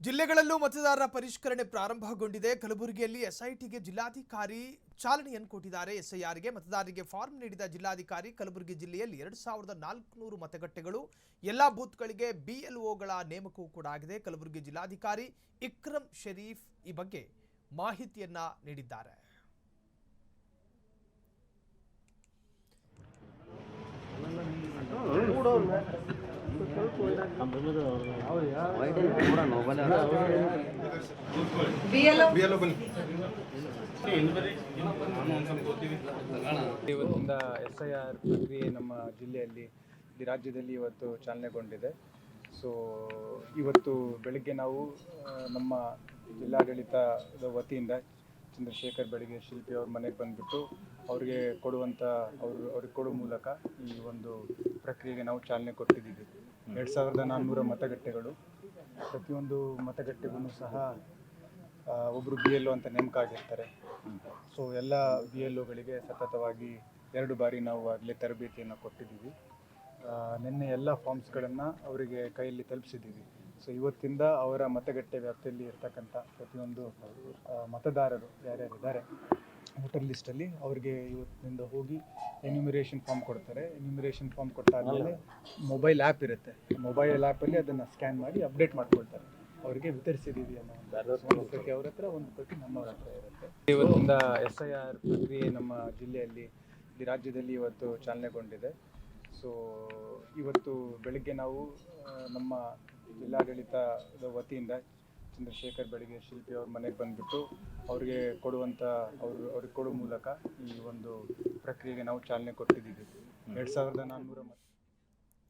ಜಿಲ್ಲೆಗಳಲ್ಲೂ ಮತದಾರರ ಪರಿಷ್ಕರಣೆ ಪ್ರಾರಂಭಗೊಂಡಿದೆ. ಕಲಬುರಗಿಯಲ್ಲಿ ಎಸ್ಐಟಿಗೆ ಜಿಲ್ಲಾಧಿಕಾರಿ ಚಾಲನೆಯನ್ನು ಕೊಟ್ಟಿದ್ದಾರೆ. ಎಸ್ಐಆರ್ಗೆ ಮತದಾರರಿಗೆ ಫಾರ್ಮ್ ನೀಡಿದ ಜಿಲ್ಲಾಧಿಕಾರಿ ಕಲಬುರಗಿ ಜಿಲ್ಲೆಯಲ್ಲಿ 2400 ಮತಗಟ್ಟೆಗಳು, ಎಲ್ಲಾ ಬೂತ್ಗಳಿಗೆ ಬಿಎಲ್ಒಗಳ ನೇಮಕವೂ ಕೂಡ ಆಗಿದೆ. ಕಲಬುರಗಿ ಜಿಲ್ಲಾಧಿಕಾರಿ ಇಕ್ರಮ್ ಶರೀಫ್ ಈ ಬಗ್ಗೆ ಮಾಹಿತಿಯನ್ನ ನೀಡಿದ್ದಾರೆ. ಇವತ್ತಿಂದ ಎಸ್ಐಆರ್ ಪ್ರಕ್ರಿಯೆ ನಮ್ಮ ಜಿಲ್ಲೆಯಲ್ಲಿ ರಾಜ್ಯದಲ್ಲಿ ಇವತ್ತು ಚಾಲನೆಗೊಂಡಿದೆ. ಸೊ ಇವತ್ತು ಬೆಳಗ್ಗೆ ನಾವು ನಮ್ಮ ಜಿಲ್ಲಾಡಳಿತದ ವತಿಯಿಂದ ಚಂದ್ರಶೇಖರ್ ಬೆಳಗ್ಗೆ ಶಿಲ್ಪಿ ಅವ್ರ ಮನೆಗೆ ಬಂದುಬಿಟ್ಟು ಅವ್ರಿಗೆ ಅವ್ರಿಗೆ ಕೊಡೋ ಮೂಲಕ ಈ ಒಂದು ಪ್ರಕ್ರಿಯೆಗೆ ನಾವು ಚಾಲನೆ ಕೊಟ್ಟಿದ್ದೀವಿ. 2400 ಮತಗಟ್ಟೆಗಳು, ಪ್ರತಿಯೊಂದು ಮತಗಟ್ಟೆಗೂ ಸಹ ಒಬ್ಬರು BLO ಅಂತ ನೇಮಕ ಆಗಿರ್ತಾರೆ. ಸೊ ಎಲ್ಲ BLOಗಳಿಗೆ ಸತತವಾಗಿ 2 ಬಾರಿ ನಾವು ಆಗಲೇ ತರಬೇತಿಯನ್ನು ಕೊಟ್ಟಿದ್ದೀವಿ. ನಿನ್ನೆ ಎಲ್ಲ ಫಾರ್ಮ್ಸ್ಗಳನ್ನು ಅವರಿಗೆ ಕೈಯಲ್ಲಿ ತಲುಪಿಸಿದ್ದೀವಿ. ಸೊ ಇವತ್ತಿಂದ ಅವರ ಮತಗಟ್ಟೆ ವ್ಯಾಪ್ತಿಯಲ್ಲಿ ಇರ್ತಕ್ಕಂಥ ಪ್ರತಿಯೊಂದು ಮತದಾರರು ಯಾರ್ಯಾರಿದ್ದಾರೆ ವೋಟರ್ ಲಿಸ್ಟಲ್ಲಿ ಅವರಿಗೆ ಇವತ್ತಿನಿಂದ ಹೋಗಿ ಎನ್ಯುಮರೇಷನ್ ಫಾರ್ಮ್ ಕೊಡ್ತಾರೆ. ಎನ್ಯುಮರೇಷನ್ ಫಾರ್ಮ್ ಕೊಟ್ಟಾದಮೇಲೆ ಮೊಬೈಲ್ ಆ್ಯಪ್ ಇರುತ್ತೆ. ಮೊಬೈಲ್ ಆ್ಯಪಲ್ಲಿ ಅದನ್ನು ಸ್ಕ್ಯಾನ್ ಮಾಡಿ ಅಪ್ಡೇಟ್ ಮಾಡ್ಕೊಳ್ತಾರೆ. ಅವರಿಗೆ ವಿತರಿಸಿದ್ದೀವಿ ಅನ್ನೋ ಒಂದು ಪ್ರತಿ ಅವ್ರ ಹತ್ರ, ಒಂದು ಪ್ರತಿ ನಮ್ಮವ್ರ ಹತ್ರ ಇರುತ್ತೆ. ಇವತ್ತಿಂದ ಎಸ್ಐಆರ್ ಪ್ರಕ್ರಿಯೆ ನಮ್ಮ ಜಿಲ್ಲೆಯಲ್ಲಿ ರಾಜ್ಯದಲ್ಲಿ ಇವತ್ತು ಚಾಲನೆಗೊಂಡಿದೆ. ಸೊ ಇವತ್ತು ಬೆಳಗ್ಗೆ ನಾವು ನಮ್ಮ ಜಿಲ್ಲಾಡಳಿತದ ವತಿಯಿಂದ ಚಂದ್ರಶೇಖರ್ ಬೆಳಗ್ಗೆ ಶಿಲ್ಪಿ ಅವ್ರ ಮನೆಗೆ ಬಂದುಬಿಟ್ಟು ಅವ್ರಿಗೆ ಕೊಡೋ ಮೂಲಕ ಈ ಒಂದು ಪ್ರಕ್ರಿಯೆಗೆ ನಾವು ಚಾಲನೆ ಕೊಟ್ಟಿದ್ದೀವಿ. 2400